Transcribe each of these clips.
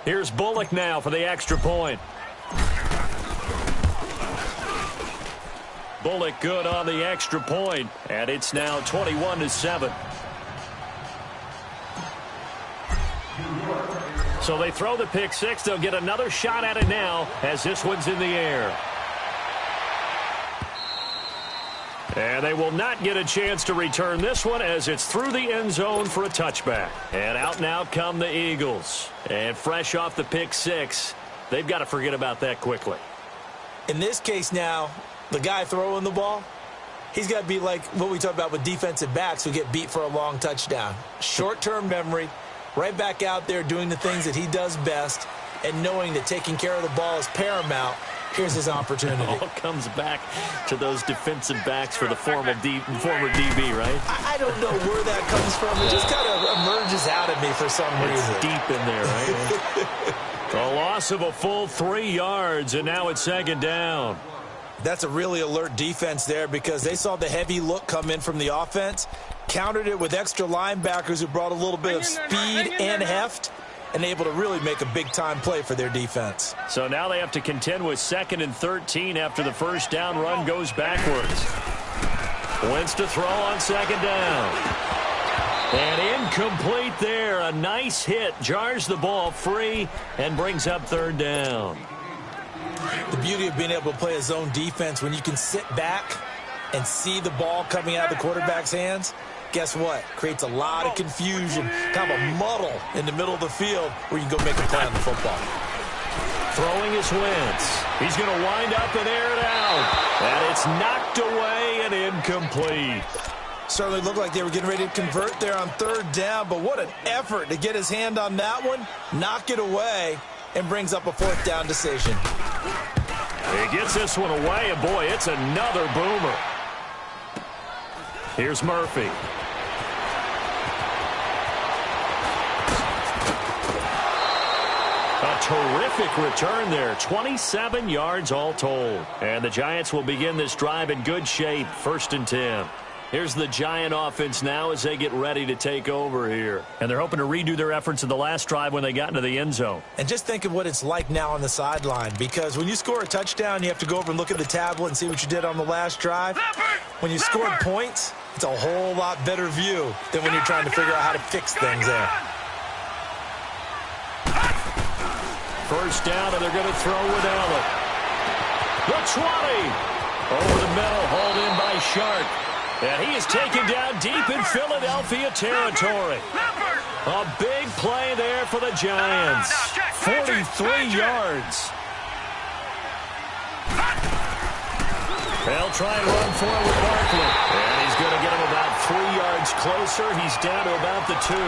Here's Bullock now for the extra point. Bullock good on the extra point, and it's now 21-7. So they throw the pick six. They'll get another shot at it now as this one's in the air. And they will not get a chance to return this one as it's through the end zone for a touchback. And out now come the Eagles. And fresh off the pick six, they've got to forget about that quickly. In this case now, the guy throwing the ball, he's got to be like what we talked about with defensive backs who get beat for a long touchdown. Short-term memory, right back out there doing the things that he does best, and knowing that taking care of the ball is paramount. Here's his opportunity. It all comes back to those defensive backs for the former DB, right? I don't know where that comes from. It just kind of emerges out of me for some reason. It's deep in there, right? A loss of a full 3 yards, and now it's second down. That's a really alert defense there because they saw the heavy look come in from the offense, countered it with extra linebackers who brought a little bit of speed and heft, and able to really make a big-time play for their defense. So now they have to contend with 2nd and 13 after the first down run goes backwards. Wentz to throw on second down. And incomplete there. A nice hit. Jars the ball free and brings up third down. The beauty of being able to play a zone defense when you can sit back and see the ball coming out of the quarterback's hands, guess what? Creates a lot of confusion, kind of a muddle in the middle of the field where you can go make a play on the football. Throwing is Wentz. He's going to wind up and air it out. And it's knocked away and incomplete. Certainly looked like they were getting ready to convert there on third down, but what an effort to get his hand on that one, knock it away, and brings up a fourth down decision. He gets this one away, and boy, it's another boomer. Here's Murphy. A terrific return there. 27 yards all told. And the Giants will begin this drive in good shape. 1st and 10. Here's the Giant offense now as they get ready to take over here. And they're hoping to redo their efforts in the last drive when they got into the end zone. And just think of what it's like now on the sideline, because when you score a touchdown, you have to go over and look at the tablet and see what you did on the last drive. When you scored points, it's a whole lot better view than when you're trying to figure out how to fix things there. First down, and they're going to throw with Allen. The 20. Over the middle, hauled in by Sharp. And he is taken down deep in Philadelphia territory. A big play there for the Giants. 43 yards. They'll try and run for it with Barkley. And he's going to get him about 3 yards closer. He's down to about the 2.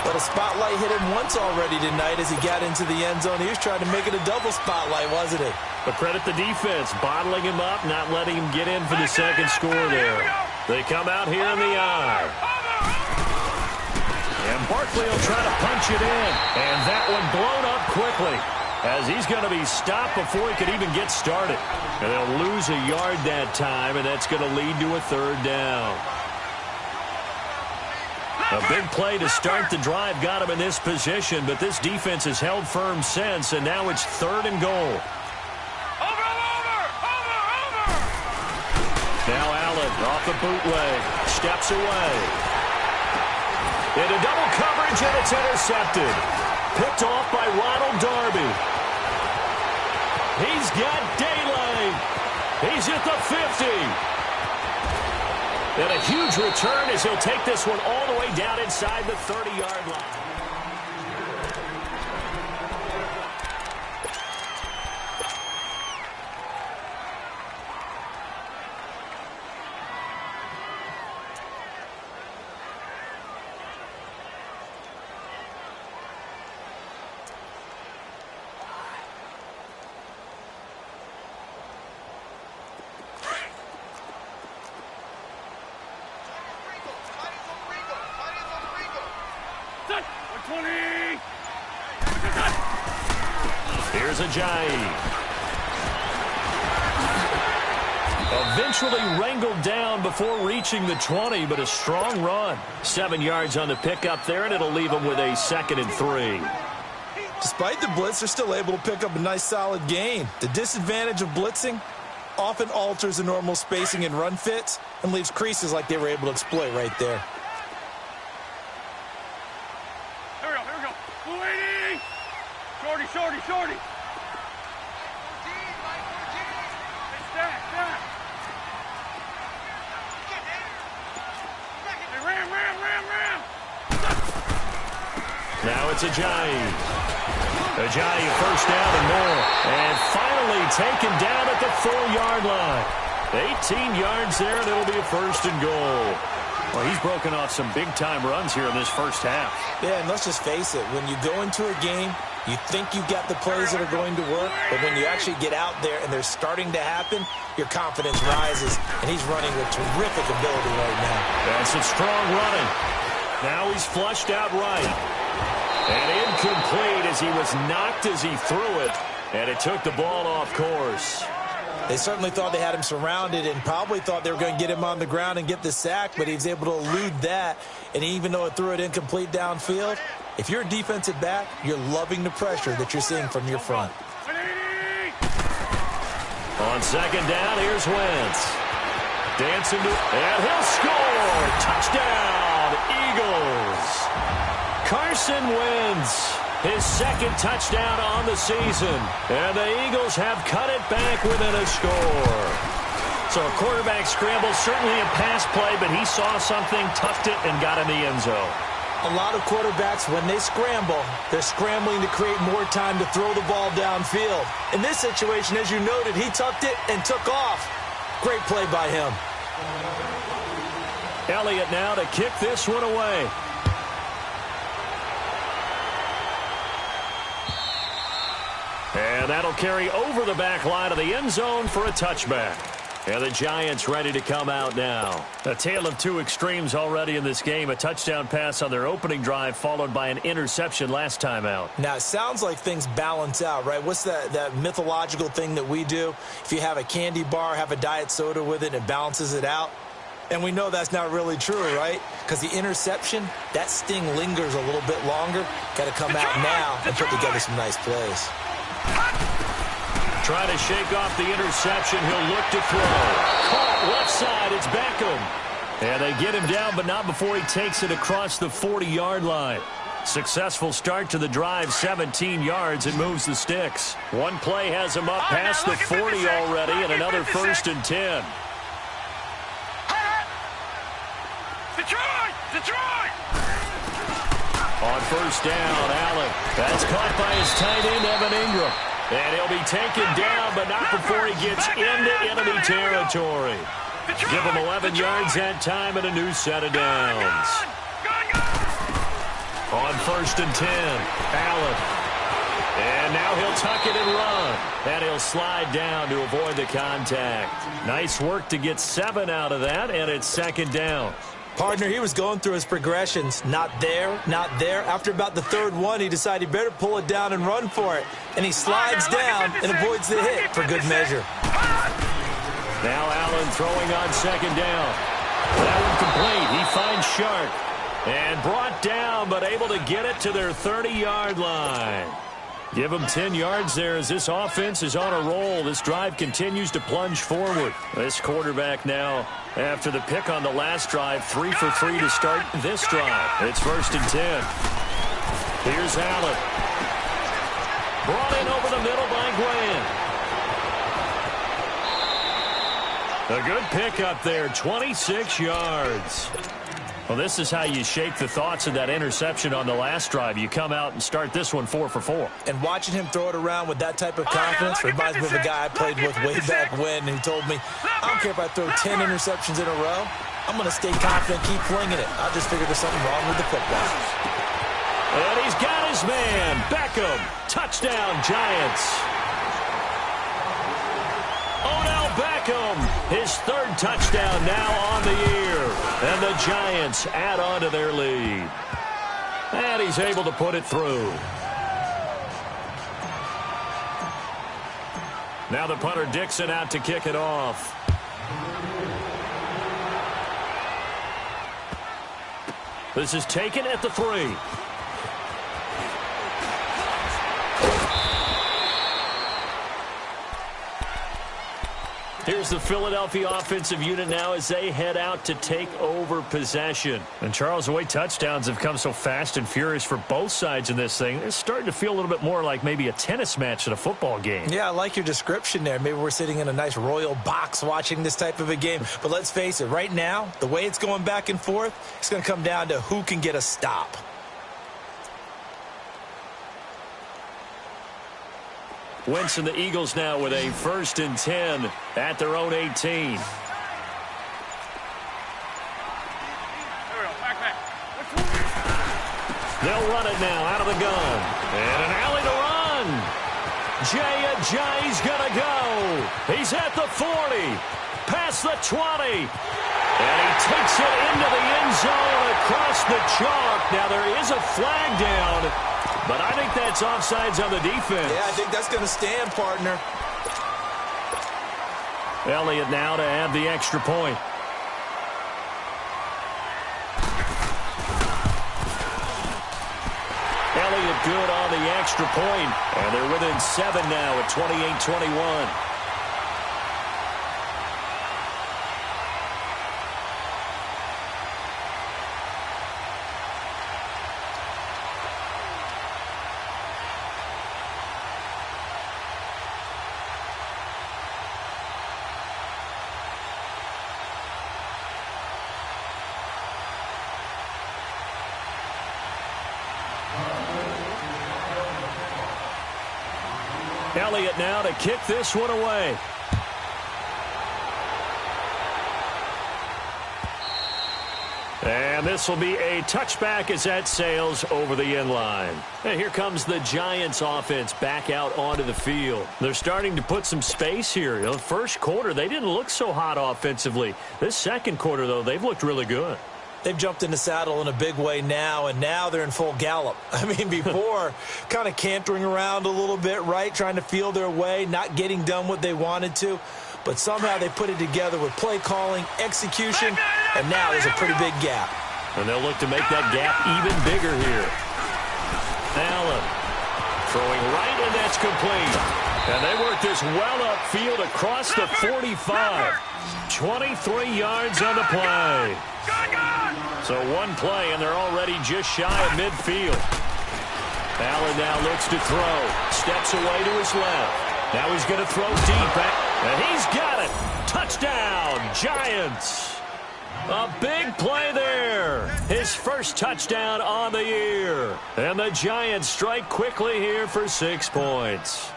But a spotlight hit him once already tonight as he got into the end zone. He was trying to make it a double spotlight, wasn't he? But credit the defense, bottling him up, not letting him get in for the second score there. They come out here in the eye. And Barkley will try to punch it in. And that one blown up quickly as he's going to be stopped before he could even get started. And they'll lose a yard that time, and that's going to lead to a third down. A big play to start the drive got him in this position, but this defense has held firm since, and now it's 3rd and goal. Now Allen off the bootleg, steps away. Into double coverage, and it's intercepted. Picked off by Ronald Darby. He's got daylight. He's at the 50. And a huge return as he'll take this one all the way down inside the 30-yard line. Here's Ajayi. Eventually wrangled down before reaching the 20, but a strong run. 7 yards on the pickup there, and it'll leave him with a 2nd and 3. Despite the blitz, they're still able to pick up a nice solid gain. The disadvantage of blitzing often alters the normal spacing and run fits and leaves creases like they were able to exploit right there. Here we go. 280! Shorty. Hey, stack. Hey, ram. Now it's Ajayi. Ajayi first down and more. And finally taken down at the 4-yard line. 18 yards there, and it'll be a first and goal. Well, he's broken off some big-time runs here in this first half. Yeah, and let's just face it. When you go into a game, you think you've got the plays that are going to work, but when you actually get out there and they're starting to happen, your confidence rises, and he's running with terrific ability right now. That's some strong running. Now he's flushed out right. And incomplete as he was knocked as he threw it, and it took the ball off course. They certainly thought they had him surrounded and probably thought they were going to get him on the ground and get the sack, but he was able to elude that. And even though it threw it incomplete downfield, if you're a defensive back, you're loving the pressure that you're seeing from your front. On second down, here's Wentz. Dancing to, and he'll score! Touchdown, Eagles! Carson Wentz, his second touchdown on the season. And the Eagles have cut it back within a score. So a quarterback scramble, certainly a pass play, but he saw something, tucked it, and got in the end zone. A lot of quarterbacks, when they scramble, they're scrambling to create more time to throw the ball downfield. In this situation, as you noted, he tucked it and took off. Great play by him. Elliott now to kick this one away. And that'll carry over the back line of the end zone for a touchback. And the Giants ready to come out now. A tale of two extremes already in this game. A touchdown pass on their opening drive followed by an interception last time out. Now, it sounds like things balance out, right? What's that mythological thing that we do? If you have a candy bar, have a diet soda with it, and it balances it out. And we know that's not really true, right? Because the interception, that sting lingers a little bit longer. Got to come out now and put together some nice plays. Trying to shake off the interception. He'll look to throw. Caught left side. It's Beckham. And they get him down, but not before he takes it across the 40-yard line. Successful start to the drive, 17 yards. It moves the sticks. One play has him up past the 40 already, and another first and 10. Detroit! On first down, Allen. That's caught by his tight end, Evan Ingram. And he'll be taken down, but not before he gets into enemy territory. Give him 11 yards that time and a new set of downs. On first and 10, Allen. And now he'll tuck it and run. And he'll slide down to avoid the contact. Nice work to get 7 out of that, and it's second down. Partner, he was going through his progressions. Not there, not there. After about the third one, he decided he better pull it down and run for it. And he slides down and avoids the hit for good measure. Now Allen throwing on second down. That one complete. He finds Shark. And brought down, but able to get it to their 30-yard line. Give them 10 yards there as this offense is on a roll. This drive continues to plunge forward. This quarterback now, after the pick on the last drive, 3 for 3 to start this drive. It's first and 10. Here's Allen. Brought in over the middle by Glenn. A good pickup there, 26 yards. Well, this is how you shake the thoughts of that interception on the last drive. You come out and start this one 4 for 4. And watching him throw it around with that type of confidence reminds me of a guy I played with way back when who told me, I don't care if I throw 10 interceptions in a row. I'm going to stay confident, keep flinging it. I just figured there's something wrong with the football. And he's got his man, Beckham. Touchdown, Giants. Odell Beckham, his third touchdown now on the year. And the Giants add on to their lead. And he's able to put it through. Now the punter Dixon out to kick it off. This is taken at the 3. Here's the Philadelphia offensive unit now as they head out to take over possession. And Charles, the way touchdowns have come so fast and furious for both sides in this thing, it's starting to feel a little bit more like maybe a tennis match in a football game. Yeah, I like your description there. Maybe we're sitting in a nice royal box watching this type of a game. But let's face it, right now, the way it's going back and forth, it's going to come down to who can get a stop. Wentz and the Eagles now with a 1st and 10 at their own 18. There we go. Back. They'll run it now out of the gun. And an alley to run. Jay Ajayi's going to go. He's at the 40. Past the 20. And he takes it into the end zone across the chalk. Now there is a flag down. But I think that's offsides on the defense. Yeah, I think that's going to stand, partner. Elliott now to have the extra point. Elliott good on the extra point. And they're within 7 now at 28-21. Elliott now to kick this one away. And this will be a touchback as that sails over the end line. And here comes the Giants offense back out onto the field. They're starting to put some space here. The first quarter, they didn't look so hot offensively. This second quarter, though, they've looked really good. They've jumped in the saddle in a big way now, and now they're in full gallop. I mean, before, kind of cantering around a little bit, right, trying to feel their way, not getting done what they wanted to. But somehow they put it together with play calling, execution, and now there's a pretty big gap. And they'll look to make that gap even bigger here. Allen throwing right, and that's complete. And they work this well upfield across the 45. 23 yards on the play. So one play, and they're already just shy of midfield. Allen now looks to throw. Steps away to his left. Now he's going to throw deep. And he's got it. Touchdown, Giants. A big play there. His first touchdown on the year. And the Giants strike quickly here for 6 points.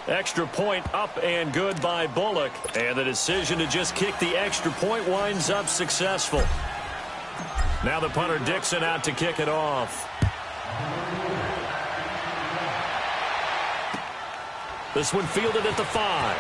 Extra point up and good by Bullock. And the decision to just kick the extra point winds up successful. Now the punter Dixon out to kick it off. This one fielded at the 5.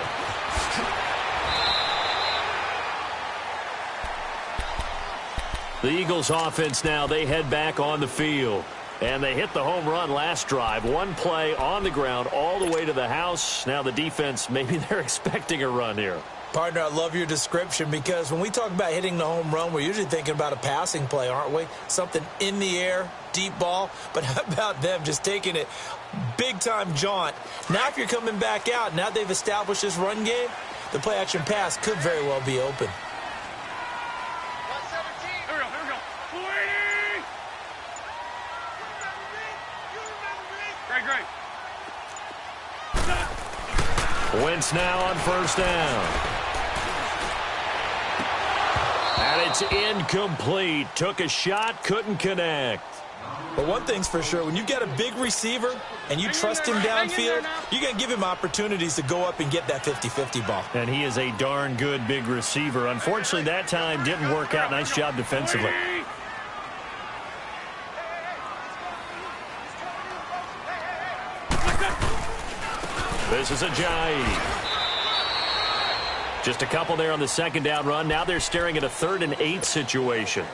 The Eagles offense now, they head back on the field. And they hit the home run last drive. One play on the ground all the way to the house. Now the defense, maybe they're expecting a run here. Partner, I love your description because when we talk about hitting the home run, we're usually thinking about a passing play, aren't we? Something in the air, deep ball. But how about them just taking it big-time jaunt? Now if you're coming back out, now they've established this run game, the play-action pass could very well be open. Here we go. Great. Wentz now on first down. And it's incomplete. Took a shot, couldn't connect. But one thing's for sure, when you've got a big receiver and you trust him downfield, you're going to give him opportunities to go up and get that 50-50 ball. And he is a darn good big receiver. Unfortunately, that time didn't work out. Nice job defensively. This is Ajayi. Just a couple there on the second down run. Now they're staring at a 3rd and 8 situation.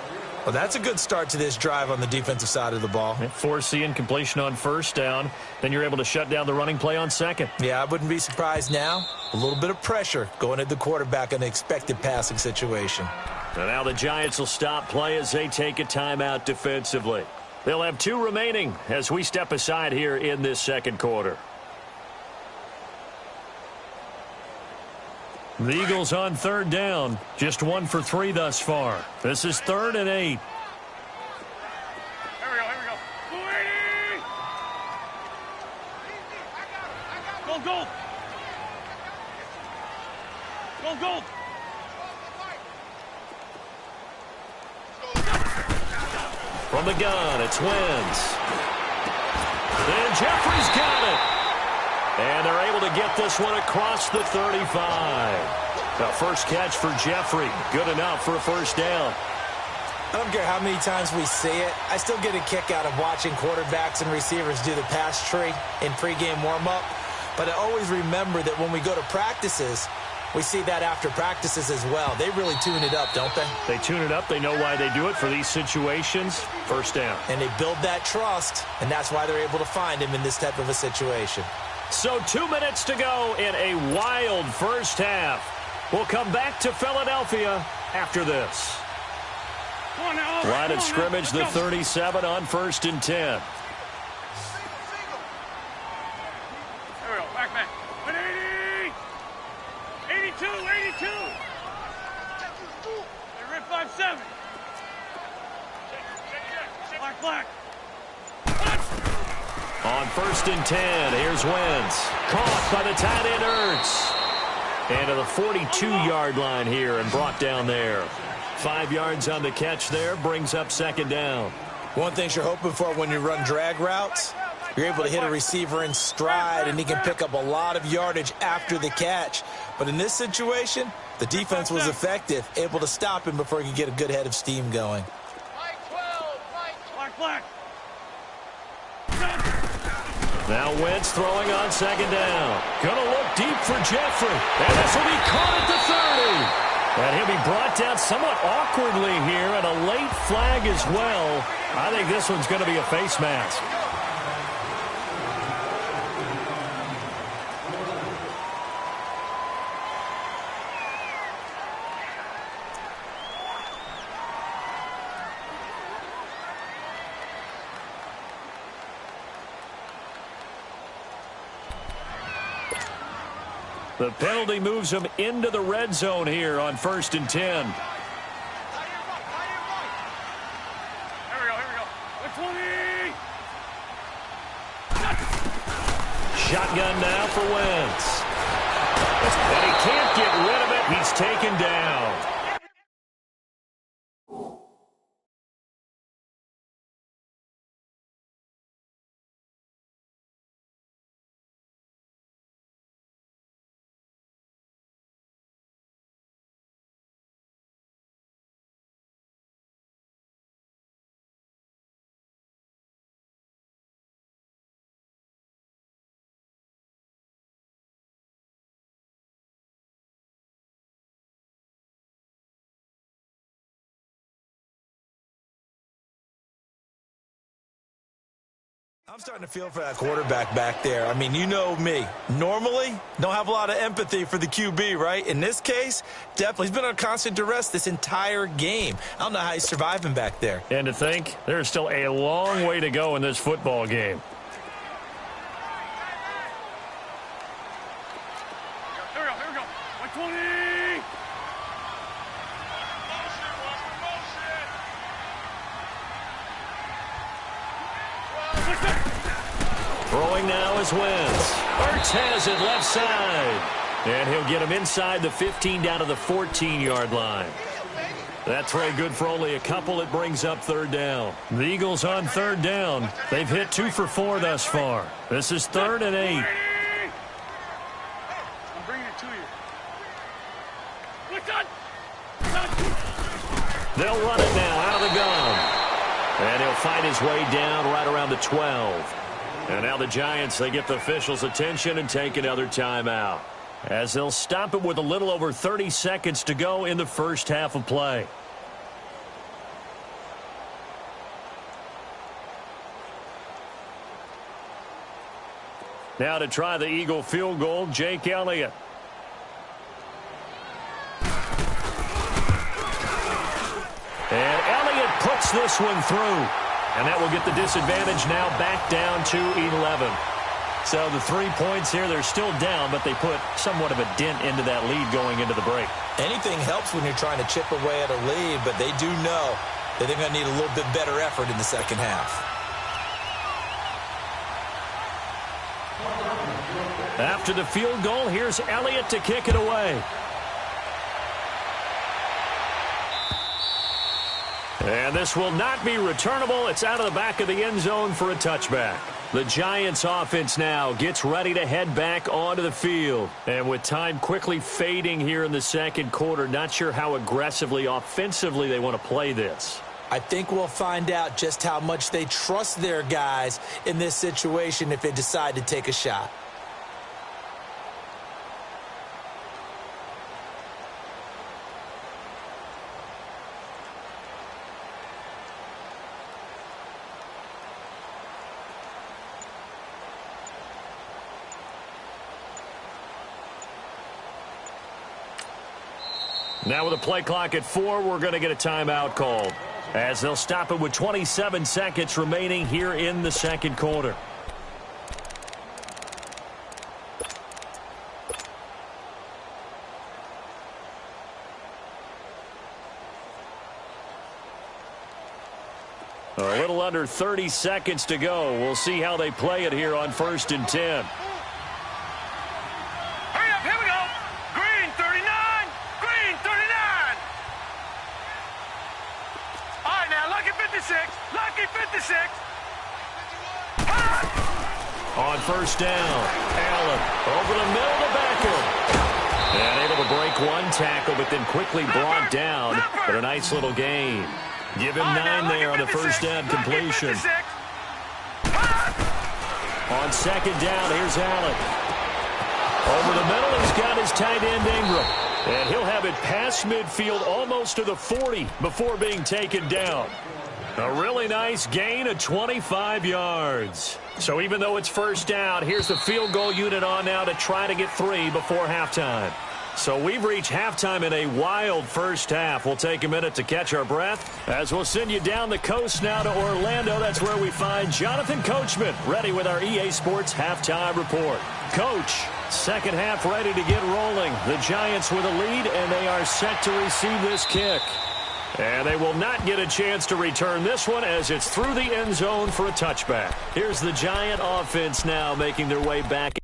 Well, that's a good start to this drive on the defensive side of the ball. Force incompletion on first down. Then you're able to shut down the running play on second. Yeah, I wouldn't be surprised now. A little bit of pressure going at the quarterback in the expected passing situation. And now the Giants will stop play as they take a timeout defensively. They'll have 2 remaining as we step aside here in this second quarter. The Eagles on third down. Just 1 for 3 thus far. This is 3rd and 8. Here we go, here we go. Gold, gold. Gold, gold. From the gun, it's Wentz. And Jeffrey's got it. And they're able to get this one across the 35. The first catch for Jeffrey. Good enough for a first down. I don't care how many times we see it. I still get a kick out of watching quarterbacks and receivers do the pass tree in pregame warm-up. But I always remember that when we go to practices, we see that after practices as well. They really tune it up, don't they? They tune it up. They know why they do it for these situations. First down. And they build that trust, and that's why they're able to find him in this type of a situation. So 2 minutes to go in a wild first half. We'll come back to Philadelphia after this. Come on now. Line of scrimmage, the 37 on 1st and 10. There we go. Back, back. 180. 82, 82. They rip 5-7. Black, black. On 1st and 10, here's Wentz. Caught by the tight end Ertz. And to the 42-yard line here and brought down there. 5 yards on the catch there, brings up 2nd down. One thing you're hoping for when you run drag routes, you're able to hit a receiver in stride, and he can pick up a lot of yardage after the catch. But in this situation, the defense was effective, able to stop him before he could get a good head of steam going. Black, black. Now Wentz throwing on 2nd down. Gonna look deep for Jeffrey. And this will be caught at the 30. And he'll be brought down somewhat awkwardly here, and a late flag as well. I think this one's going to be a face mask. The penalty moves him into the red zone here on 1st and 10. Here we go, here we go. 20. Shotgun now for Wentz. And he can't get rid of it. He's taken down. I'm starting to feel for that quarterback back there. I mean, you know me. Normally, don't have a lot of empathy for the QB, right? In this case, definitely. He's been on constant duress this entire game. I don't know how he's surviving back there. And to think, there's still a long way to go in this football game. Here we go, here we go. 120. Throwing now is Wentz. Ertz has it left side. And he'll get him inside the 15 down to the 14-yard line. That throw good for only a couple. It brings up 3rd down. The Eagles on 3rd down. They've hit 2 for 4 thus far. This is 3rd and 8. I'm bringing it to you. Look on. They'll run it now out of the gun. And he'll find his way down right around the 12. And now the Giants, they get the officials' attention and take another timeout, as they'll stop it with a little over 30 seconds to go in the first half of play. Now to try the Eagle field goal, Jake Elliott. And Elliott puts this one through. And that will get the disadvantage now back down to 11. So the 3 points here, they're still down, but they put somewhat of a dent into that lead going into the break. Anything helps when you're trying to chip away at a lead, but they do know that they're going to need a little bit better effort in the second half. After the field goal, here's Elliott to kick it away. And this will not be returnable. It's out of the back of the end zone for a touchback. The Giants offense now gets ready to head back onto the field. And with time quickly fading here in the second quarter, not sure how aggressively, offensively they want to play this. I think we'll find out just how much they trust their guys in this situation if they decide to take a shot. Now with a play clock at 4, we're going to get a timeout called, as they'll stop it with 27 seconds remaining here in the second quarter. A little under 30 seconds to go. We'll see how they play it here on 1st and 10. Hurry up, here we go. Green 39. Green 39. All right, now, lucky 56. Lucky 56. On 1st down, Allen over the middle to Beckham. And able to break one tackle, but then quickly brought down. But a nice little gain. Give him 9 there on the 1st down completion. On 2nd down, here's Allen. Over the middle, he's got his tight end Ingram. And he'll have it past midfield almost to the 40 before being taken down. A really nice gain of 25 yards. So even though it's 1st down, here's the field goal unit on now to try to get 3 before halftime. So we've reached halftime in a wild first half. We'll take a minute to catch our breath as we'll send you down the coast now to Orlando. That's where we find Jonathan Coachman ready with our EA Sports halftime report. Coach, second half ready to get rolling. The Giants with a lead, and they are set to receive this kick. And they will not get a chance to return this one as it's through the end zone for a touchback. Here's the Giant offense now making their way back.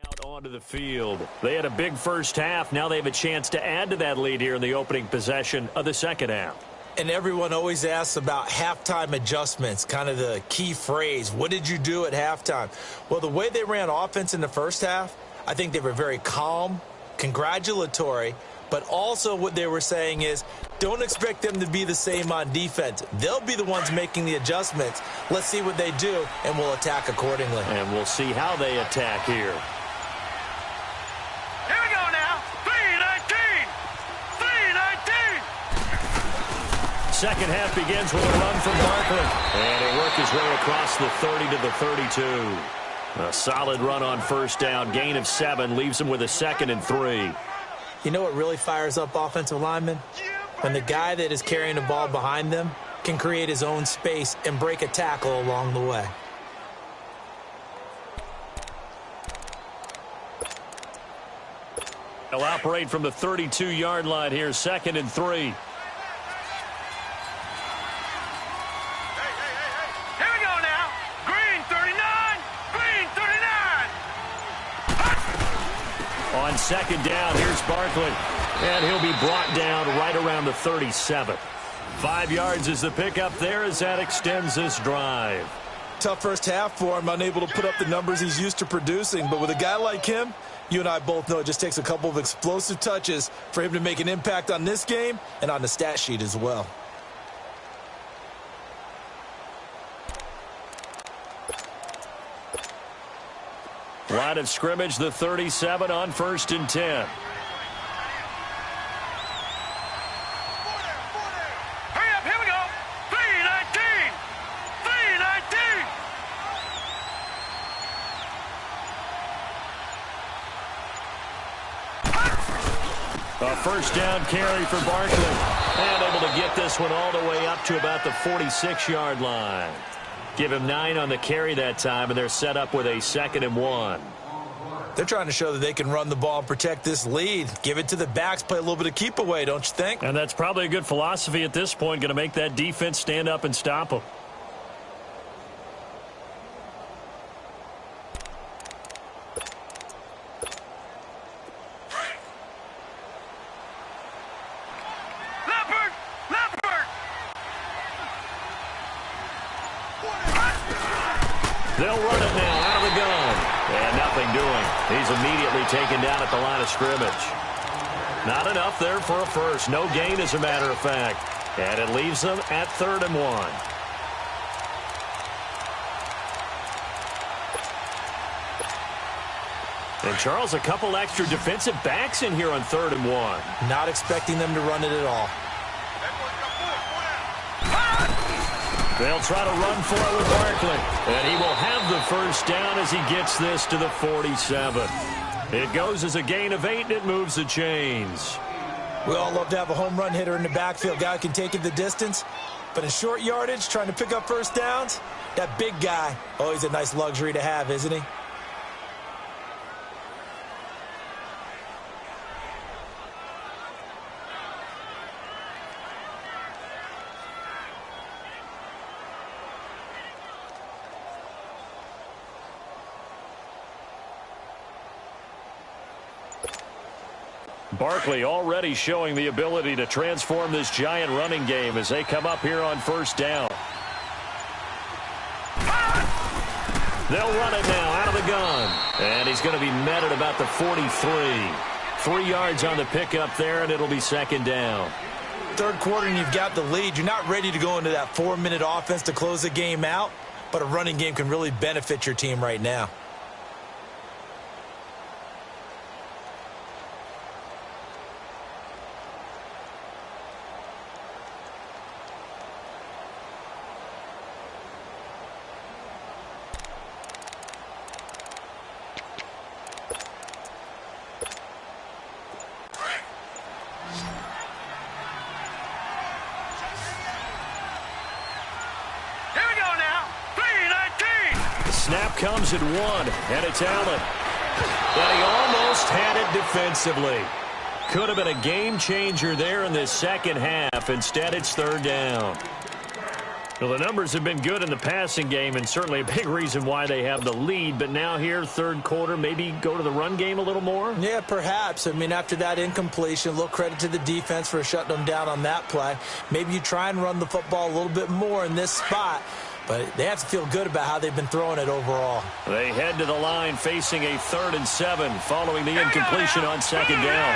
Out onto the field. They had a big first half. Now they have a chance to add to that lead here in the opening possession of the second half. And everyone always asks about halftime adjustments, kind of the key phrase. What did you do at halftime? Well, the way they ran offense in the first half, I think they were very calm, congratulatory, but also what they were saying is don't expect them to be the same on defense. They'll be the ones making the adjustments. Let's see what they do, and we'll attack accordingly. And we'll see how they attack here. Here we go now. 3-19. 3-19. Second half begins with a run from Barkley. And he'll work his way across the 30 to the 32. A solid run on 1st down. Gain of 7 leaves him with a 2nd and 3. You know what really fires up offensive linemen? When the guy that is carrying the ball behind them can create his own space and break a tackle along the way. He'll operate from the 32-yard line here, 2nd and 3. Here we go now. Green 39. Green 39. On 2nd down, here's Barkley. And he'll be brought down right around the 37. 5 yards is the pickup there as that extends this drive. Tough first half for him, unable to put up the numbers he's used to producing. But with a guy like him, you and I both know it just takes a couple of explosive touches for him to make an impact on this game and on the stat sheet as well. Line of scrimmage, the 37 on 1st and 10. Hurry up, here we go. 319. 319. A first down carry for Barkley. And able to get this one all the way up to about the 46-yard line. Give him 9 on the carry that time, and they're set up with a 2nd and 1. They're trying to show that they can run the ball and protect this lead. Give it to the backs, play a little bit of keep away, don't you think? And that's probably a good philosophy at this point, going to make that defense stand up and stop them. Leopard. Leopard. They'll run it now out of the gun. And nothing doing. He's immediately taken down at the line of scrimmage. Not enough there for a first. No gain, as a matter of fact. And it leaves them at 3rd and 1. And, Charles, a couple extra defensive backs in here on 3rd and 1. Not expecting them to run it at all. They'll try to run for it with Barkley. And he will have the first down as he gets this to the 47. It goes as a gain of 8, and it moves the chains. We all love to have a home run hitter in the backfield. Guy can take it the distance. But in short yardage, trying to pick up first downs, that big guy, always a nice luxury to have, isn't he? Barkley already showing the ability to transform this giant running game as they come up here on 1st down. They'll run it now out of the gun. And he's going to be met at about the 43. 3 yards on the pickup there, and it'll be 2nd down. 3rd quarter and you've got the lead. You're not ready to go into that 4-minute offense to close the game out, but a running game can really benefit your team right now. Snap comes at 1, and it's Allen. And he almost had it defensively. Could have been a game changer there in this second half. Instead, it's 3rd down. Well, the numbers have been good in the passing game, and certainly a big reason why they have the lead. But now here, 3rd quarter, maybe go to the run game a little more? Yeah, perhaps. I mean, after that incompletion, a little credit to the defense for shutting them down on that play. Maybe you try and run the football a little bit more in this spot. But they have to feel good about how they've been throwing it overall. They head to the line facing a 3rd and 7 following the incompletion on 2nd down.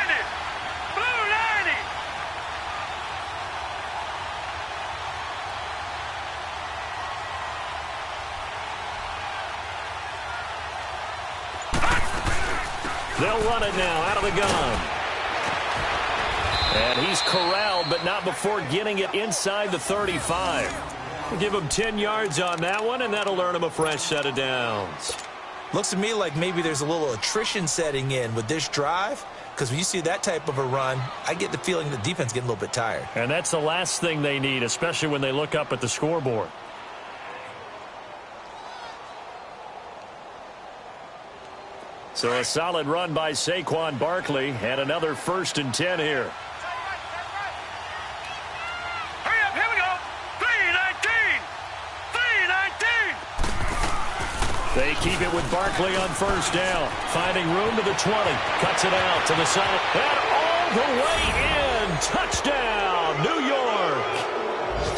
They'll run it now out of the gun. And he's corralled, but not before getting it inside the 35. We'll give him 10 yards on that one, and that'll earn him a fresh set of downs. Looks to me like maybe there's a little attrition setting in with this drive, because when you see that type of a run, I get the feeling the defense getting a little bit tired. And that's the last thing they need, especially when they look up at the scoreboard. So a solid run by Saquon Barkley and another 1st and 10 here. Hurry up, here we go. 3-19. 3-19. They keep it with Barkley on 1st down. Finding room to the 20. Cuts it out to the side. And all the way in. Touchdown, New York.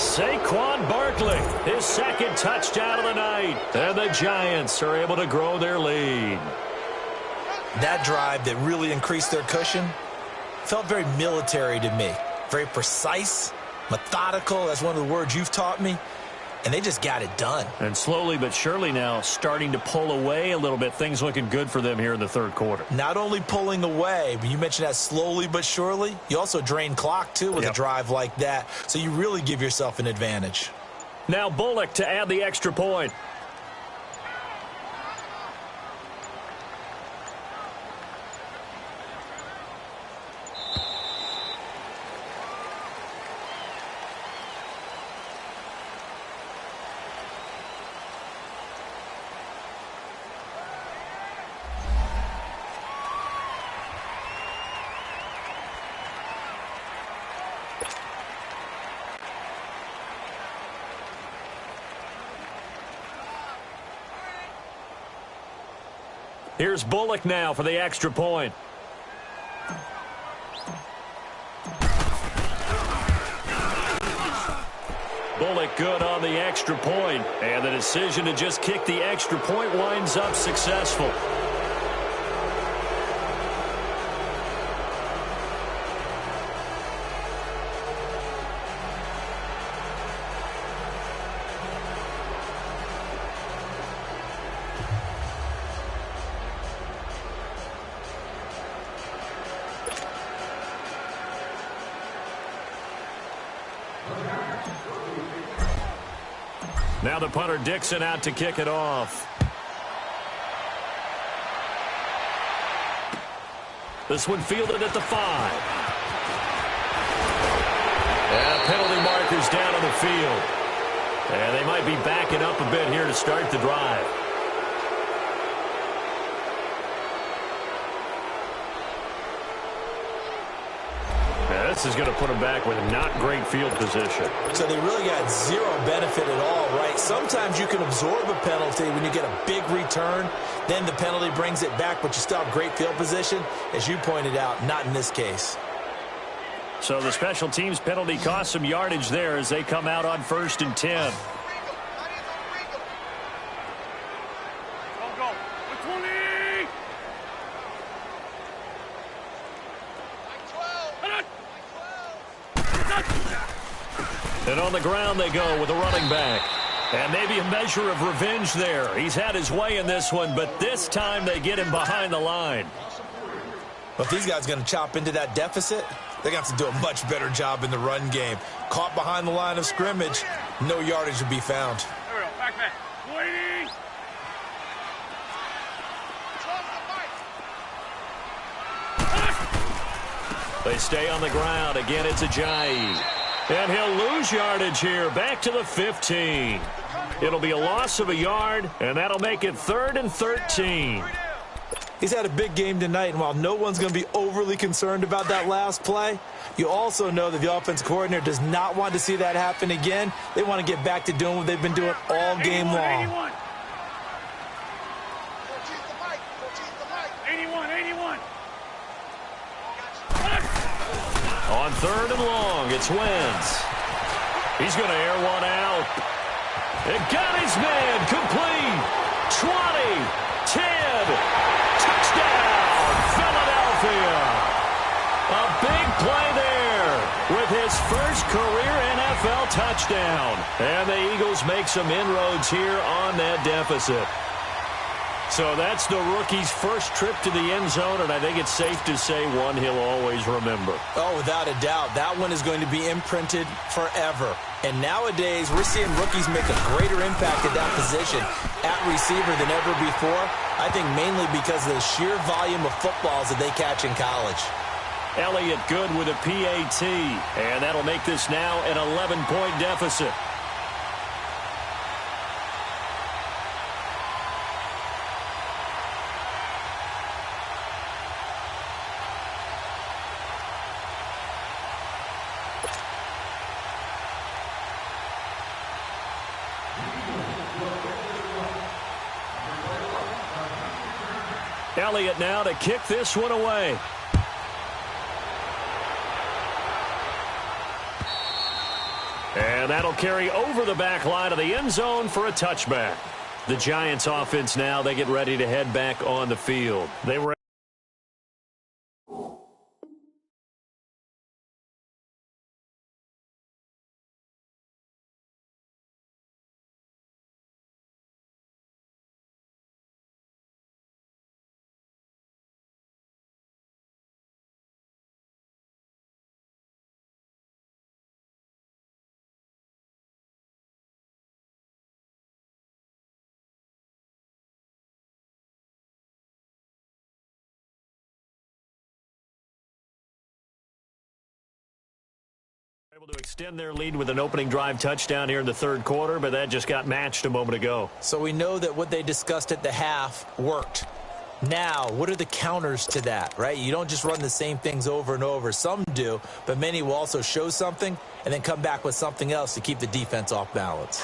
Saquon Barkley, his 2nd touchdown of the night. And the Giants are able to grow their lead. That drive that really increased their cushion felt very military to me. Very precise, methodical. That's one of the words you've taught me. And they just got it done. And slowly but surely now starting to pull away a little bit. Things looking good for them here in the 3rd quarter. Not only pulling away, but you mentioned that slowly but surely. You also drain clock, too, with a drive like that. So you really give yourself an advantage. Now Bullock to add the extra point. Here's Bullock now for the extra point. Bullock good on the extra point. And the decision to just kick the extra point winds up successful. Now the punter Dixon out to kick it off. This one fielded at the 5. And penalty markers down on the field. And they might be backing up a bit here to start the drive. This is going to put them back with not great field position. So they really got zero benefit at all, right? Sometimes you can absorb a penalty when you get a big return. Then the penalty brings it back, but you still have great field position. As you pointed out, not in this case. So the special teams penalty cost some yardage there as they come out on 1st and 10. Go. 20. And on the ground they go with a running back. And maybe a measure of revenge there. He's had his way in this one, but this time they get him behind the line. But if these guys are going to chop into that deficit, they're going to have to do a much better job in the run game. Caught behind the line of scrimmage, no yardage will be found. Here we go. Back. Waiting. They stay on the ground. Again, it's Ajayi. And he'll lose yardage here. Back to the 15. It'll be a loss of a yard, and that'll make it 3rd and 13. He's had a big game tonight, and while no one's going to be overly concerned about that last play, you also know that the offensive coordinator does not want to see that happen again. They want to get back to doing what they've been doing all game long. 81. On 3rd and long, it's Wentz. He's going to air one out. It got his man complete. 20, 10, touchdown, Philadelphia. A big play there with his first career NFL touchdown. And the Eagles make some inroads here on that deficit. So that's the rookie's first trip to the end zone, and I think it's safe to say one he'll always remember. Oh, without a doubt. That one is going to be imprinted forever. And nowadays, we're seeing rookies make a greater impact at that position at receiver than ever before. I think mainly because of the sheer volume of footballs that they catch in college. Elliott good with a PAT, and that'll make this now an 11-point deficit. Elliott now to kick this one away. And that'll carry over the back line of the end zone for a touchback. The Giants offense now, they get ready to head back on the field. They were able to extend their lead with an opening drive touchdown here in the third quarter, but that just got matched a moment ago. So we know that what they discussed at the half worked. Now, what are the counters to that, right? You don't just run the same things over and over. Some do, but many will also show something and then come back with something else to keep the defense off balance.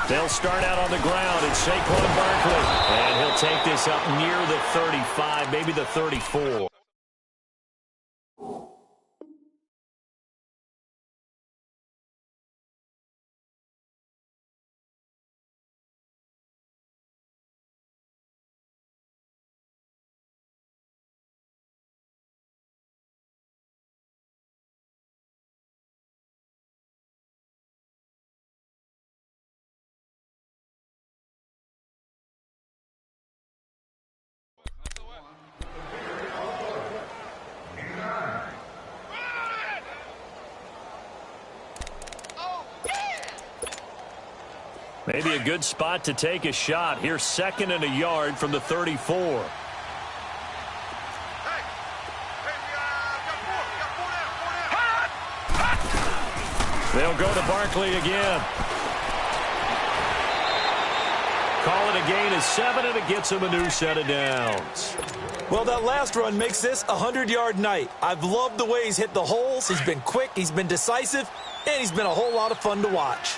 They'll start out on the ground. It's Saquon Barkley. And he'll take this up near the 35, maybe the 34. Maybe a good spot to take a shot. Here's 2nd and a yard from the 34. They'll go to Barkley again. Call it a gain of 7, and it gets him a new set of downs. Well, that last run makes this a 100-yard night. I've loved the way he's hit the holes. He's been quick, he's been decisive, and he's been a whole lot of fun to watch.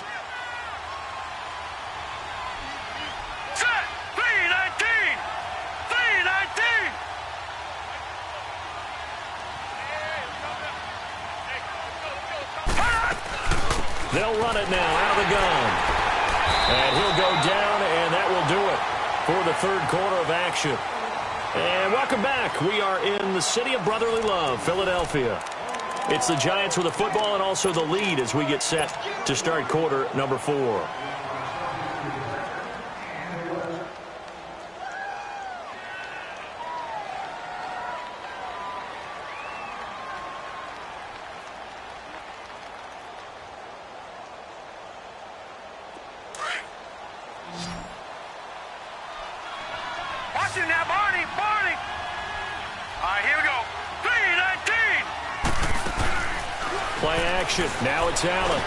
They'll run it now out of the gun. And he'll go down, and that will do it for the third quarter of action. And welcome back. We are in the city of brotherly love, Philadelphia. It's the Giants with the football and also the lead as we get set to start quarter number 4. Now, Barney. All right, here we go. 3-19. Play action. Now it's Allen.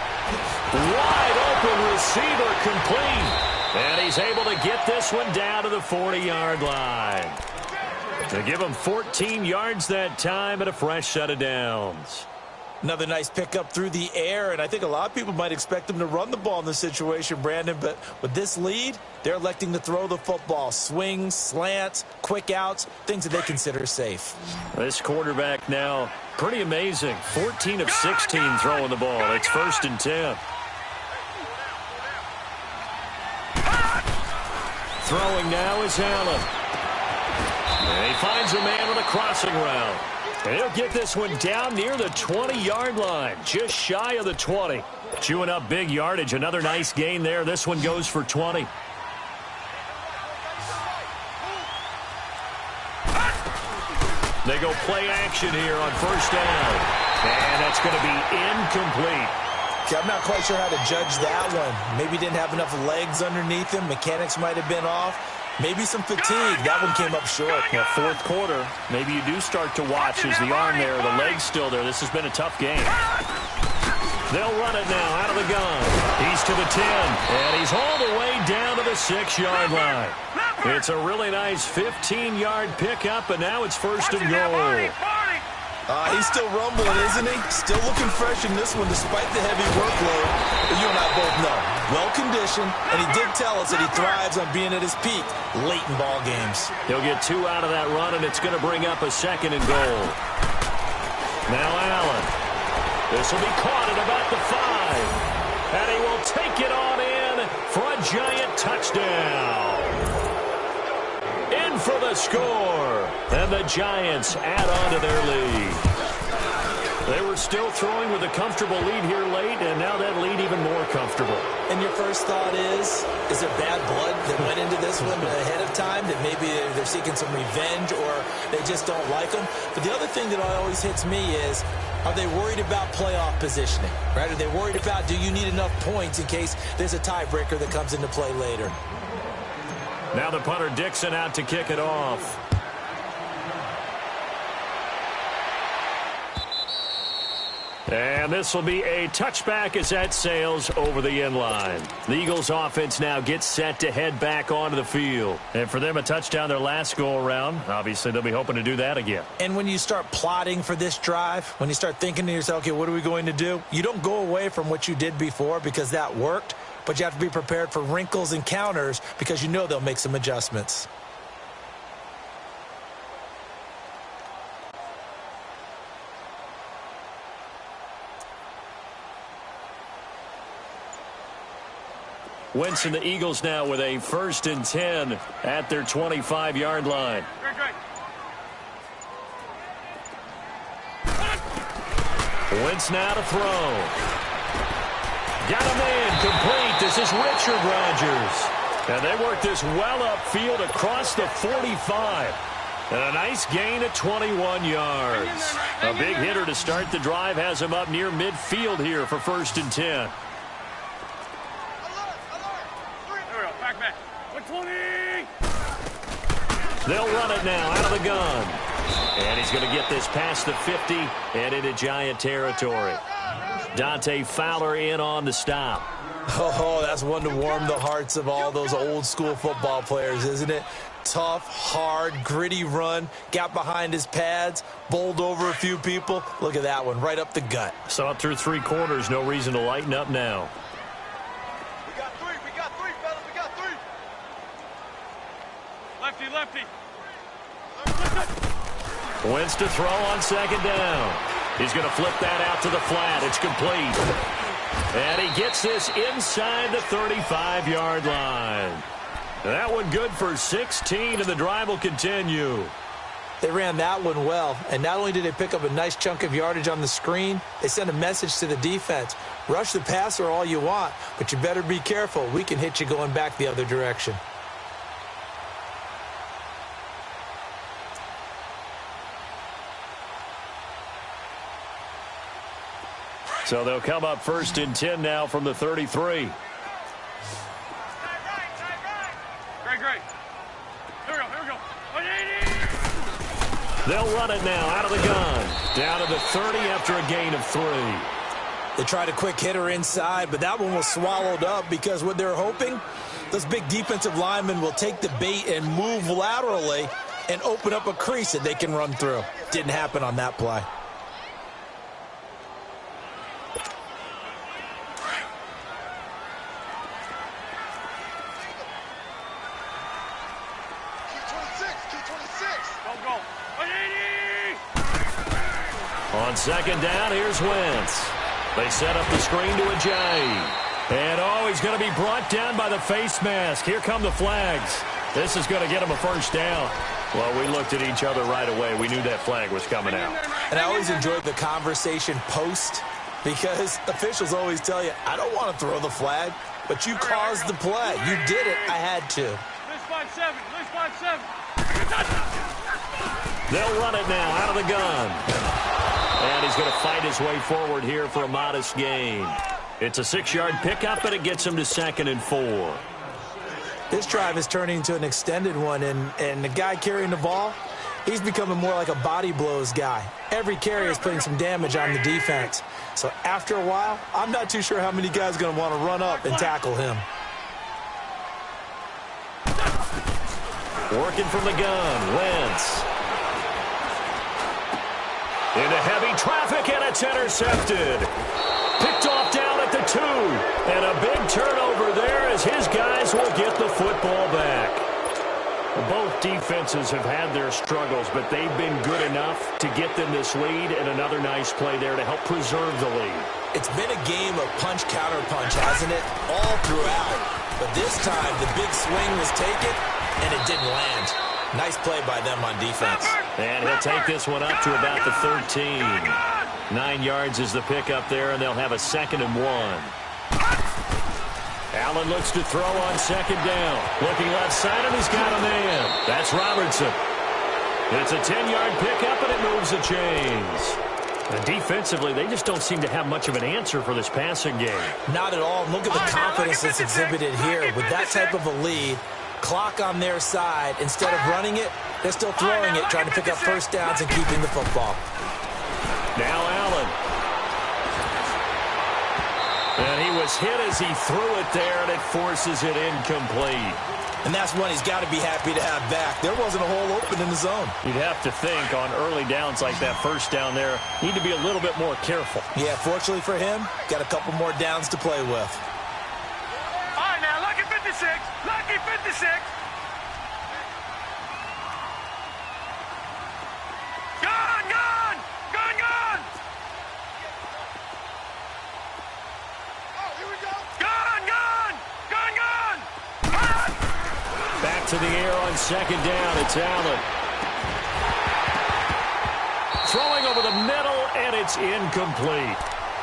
Wide open receiver complete. And he's able to get this one down to the 40-yard line. To give him 14 yards that time and a fresh set of downs. Another nice pickup through the air, and I think a lot of people might expect him to run the ball in this situation, Brandon, but with this lead, they're electing to throw the football. Swings, slants, quick outs, things that they consider safe. This quarterback now, pretty amazing. 14 of 16 throwing the ball. It's 1st and 10. Throwing now is Allen. And he finds a man with a crossing route. And he'll get this one down near the 20-yard line, just shy of the 20. Chewing up big yardage. Another nice gain there. This one goes for 20. They go play action here on 1st down. And that's going to be incomplete. Okay, I'm not quite sure how to judge that one. Maybe didn't have enough legs underneath him. Mechanics might have been off. Maybe some fatigue. That one came up short. Yeah, 4th quarter. Maybe you do start to watch as the arm there, the leg's still there. This has been a tough game. They'll run it now out of the gun. He's to the 10, and he's all the way down to the 6-yard line. It's a really nice 15-yard pickup, and now it's 1st and goal. He's still rumbling, isn't he? Still looking fresh in this one despite the heavy workload. But you and I both know, well-conditioned, and he did tell us that he thrives on being at his peak late in ball games. He'll get 2 out of that run, and it's going to bring up a 2nd and goal. Now Allen. This will be caught at about the 5. And he will take it on in for a giant touchdown. In for the score. And the Giants add on to their lead. They were still throwing with a comfortable lead here late, and now that lead even more comfortable. And your first thought is there bad blood that went into this one ahead of time, that maybe they're seeking some revenge or they just don't like them? But the other thing that always hits me is, are they worried about playoff positioning? Right? Are they worried about, do you need enough points in case there's a tiebreaker that comes into play later? Now the punter Dixon out to kick it off. And this will be a touchback as that sails over the end line. The Eagles offense now gets set to head back onto the field. And for them, a touchdown their last go-around. Obviously, they'll be hoping to do that again. And when you start plotting for this drive, when you start thinking to yourself, okay, what are we going to do? You don't go away from what you did before because that worked, but you have to be prepared for wrinkles and counters because you know they'll make some adjustments. Wentz and the Eagles now with a 1st and 10 at their 25-yard line. Wentz now to throw. Got a man complete. This is Richard Rodgers. And they work this well upfield across the 45. And a nice gain of 21 yards. A big hitter to start the drive has him up near midfield here for 1st and 10. They'll run it now out of the gun. And he's going to get this past the 50 and into Giant territory. Dante Fowler in on the stop. Oh, that's one to warm the hearts of all those old school football players, isn't it? Tough, hard, gritty run. Got behind his pads, bowled over a few people. Look at that one, right up the gut. Saw it through 3 quarters. No reason to lighten up now. We got 3, fellas, we got 3. Lefty. Wentz to throw on 2nd down. He's going to flip that out to the flat. It's complete. And he gets this inside the 35-yard line. That one good for 16, and the drive will continue. They ran that one well, and not only did they pick up a nice chunk of yardage on the screen, they sent a message to the defense. Rush the passer all you want, but you better be careful. We can hit you going back the other direction. So they'll come up 1st and 10 now from the 33. Great. Here we go. They'll run it now out of the gun. Down to the 30 after a gain of 3. They tried a quick hitter inside, but that one was swallowed up because what they're hoping, those big defensive linemen will take the bait and move laterally and open up a crease that they can run through. Didn't happen on that play. On 2nd down, here's Wentz. They set up the screen to Ajayi. And, he's going to be brought down by the face mask. Here come the flags. This is going to get him a 1st down. Well, we looked at each other right away. We knew that flag was coming out. And I always enjoyed the conversation post because officials always tell you, I don't want to throw the flag, but you caused the play. You did it. I had to. Loose 5-7. They'll run it now out of the gun. And he's going to fight his way forward here for a modest gain. It's a 6-yard pickup, and it gets him to 2nd and 4. This drive is turning into an extended one, and the guy carrying the ball, he's becoming more like a body blows guy. Every carry is putting some damage on the defense. So after a while, I'm not too sure how many guys are going to want to run up and tackle him. Working from the gun, Wentz. Into heavy traffic, and it's intercepted. Picked off down at the 2. And a big turnover there as his guys will get the football back. Both defenses have had their struggles, but they've been good enough to get them this lead, and another nice play there to help preserve the lead. It's been a game of punch-counter-punch, hasn't it? All throughout. But this time, the big swing was taken, and it didn't land. Nice play by them on defense. And he'll take this one up to about the 13. 9 yards is the pickup there, and they'll have a 2nd and 1. Allen looks to throw on 2nd down. Looking left side, and he's got a man. That's Robertson. It's a 10-yard pickup, and it moves the chains. And defensively, they just don't seem to have much of an answer for this passing game. Not at all. Look at the confidence that's exhibited here. With that type of a lead, clock on their side, instead of running it, they're still throwing it, trying to pick up first downs and keeping the football. Now Allen. And he was hit as he threw it there, and it forces it incomplete. And that's one he's got to be happy to have back. There wasn't a hole open in the zone. You'd have to think on early downs like that first down there, need to be a little bit more careful. Yeah, fortunately for him, got a couple more downs to play with. All right, now, lucky 56. Lucky 56. Gone, gone. Gone, gone. Oh, here we go. Gone, gone. Gone, gone. Gone. Back to the air on 2nd down. It's Allen. Throwing over the middle, and it's incomplete.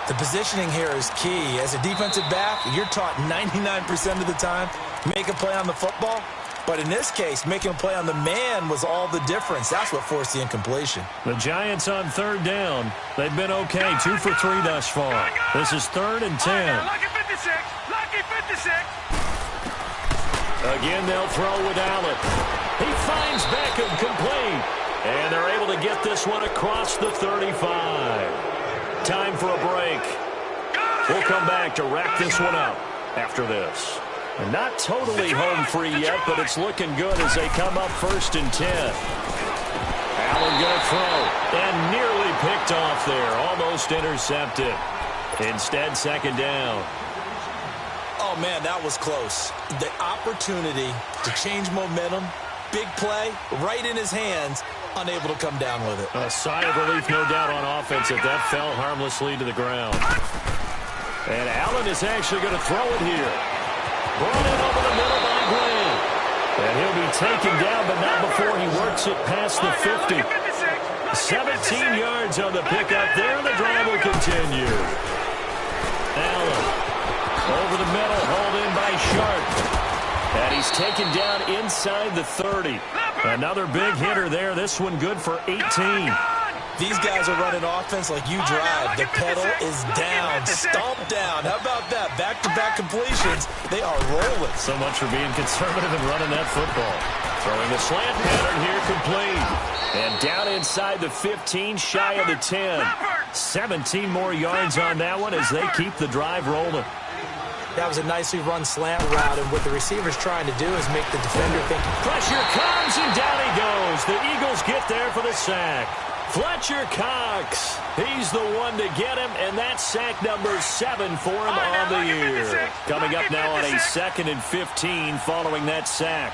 The positioning here is key. As a defensive back, you're taught 99% of the time, make a play on the football. But in this case, making a play on the man was all the difference. That's what forced the incompletion. The Giants on 3rd down. They've been okay, 2 for 3 thus far. This is 3rd and 10. All right, now, lucky 56. Lucky 56. Again, they'll throw with Allen. He finds Beckham complete. And they're able to get this one across the 35. Time for a break. We'll come back to wrap this one up after this. And not totally home free yet, but it's looking good as they come up 1st and 10. Allen going to throw, and nearly picked off there. Almost intercepted. Instead, 2nd down. Oh, man, that was close. The opportunity to change momentum, big play, right in his hands, unable to come down with it. A sigh of relief, no doubt, on offense if that fell harmlessly to the ground. And Allen is actually going to throw it here. Brought in over the middle by Glenn. And he'll be taken down, but not before he works it past the 50. 17 yards on the pickup there, and the drive will continue. Allen over the middle, hauled in by Sharp. And he's taken down inside the 30. Another big hitter there. This one good for 18. These guys are running offense like you drive. The pedal is down, stomped down. How about that? Back-to-back completions. They are rolling. So much for being conservative and running that football. Throwing the slant pattern here complete. And down inside the 15, shy of the 10. 17 more yards on that one as they keep the drive rolling. That was a nicely run slant route, and what the receiver's trying to do is make the defender think. Pressure comes, and down he goes. The Eagles get there for the sack. Fletcher Cox, he's the one to get him, and that's sack number 7 for him on the year. Coming up now on a 2nd and 15 following that sack.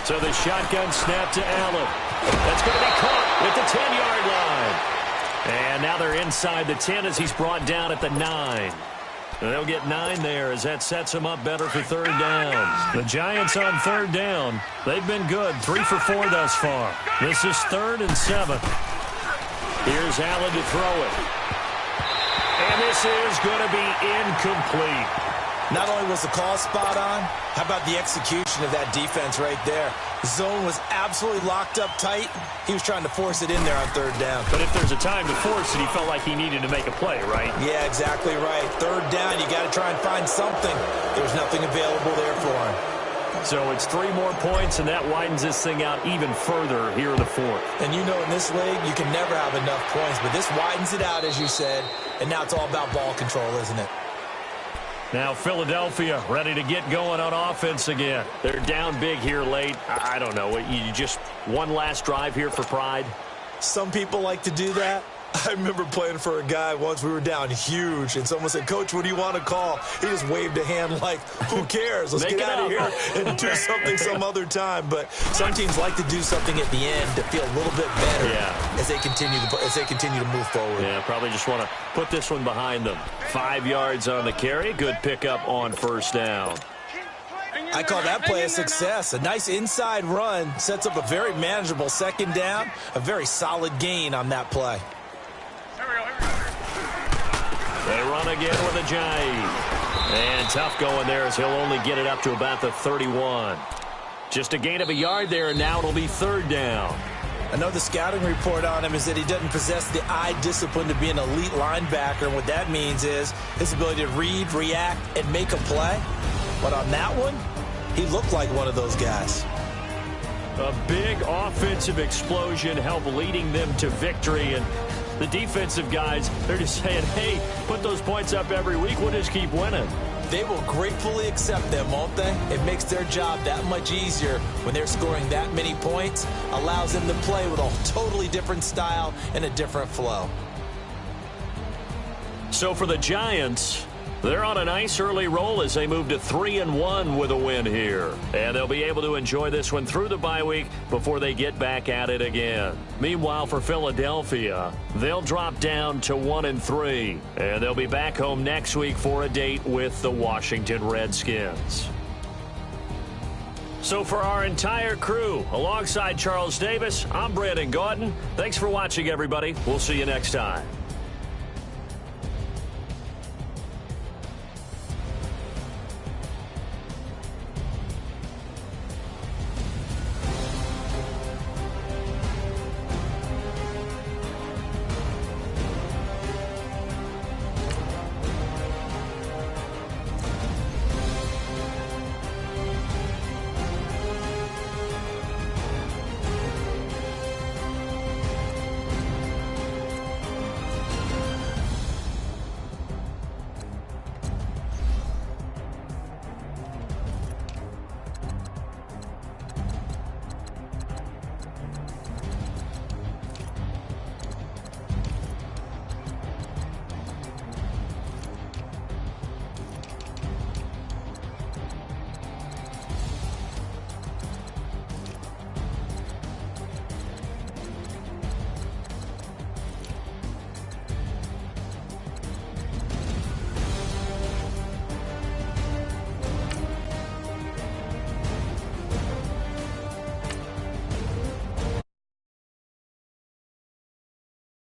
So the shotgun snap to Allen. That's going to be caught at the 10-yard line. And now they're inside the 10 as he's brought down at the 9. They'll get 9 there as that sets them up better for 3rd down. The Giants on 3rd down. They've been good, 3 for 4 thus far. This is 3rd and 7. Here's Allen to throw it. And this is going to be incomplete. Not only was the call spot on, how about the execution of that defense right there? The zone was absolutely locked up tight. He was trying to force it in there on 3rd down. But if there's a time to force it, he felt like he needed to make a play, right? Yeah, exactly right. 3rd down, you got to try and find something. There was nothing available there for him. So it's 3 more points, and that widens this thing out even further here in the 4th. And you know in this league, you can never have enough points, but this widens it out, as you said, and now it's all about ball control, isn't it? Now Philadelphia ready to get going on offense again. They're down big here late. I don't know. You just one last drive here for pride? Some people like to do that. I remember playing for a guy once. We were down huge, and someone said, "Coach, what do you want to call?" He just waved a hand like, who cares? Let's get out of here and do something some other time. But some teams like to do something at the end to feel a little bit better as they continue to move forward. Yeah, probably just want to put this one behind them. 5 yards on the carry. Good pickup on first down. I call that play a success. A nice inside run sets up a very manageable second down. A very solid gain on that play. They run again with Ajayi. And tough going there as he'll only get it up to about the 31. Just a gain of a yard there, and now it'll be third down. I know the scouting report on him is that he doesn't possess the eye discipline to be an elite linebacker. And what that means is his ability to read, react, and make a play. But on that one, he looked like one of those guys. A big offensive explosion helped leading them to victory. And the defensive guys, they're just saying, hey, put those points up every week. We'll just keep winning. They will gratefully accept them, won't they? It makes their job that much easier when they're scoring that many points. Allows them to play with a totally different style and a different flow. So for the Giants, they're on a nice early roll as they move to 3-1 with a win here. And they'll be able to enjoy this one through the bye week before they get back at it again. Meanwhile, for Philadelphia, they'll drop down to 1-3. And they'll be back home next week for a date with the Washington Redskins. So for our entire crew, alongside Charles Davis, I'm Brandon Gautin. Thanks for watching, everybody. We'll see you next time.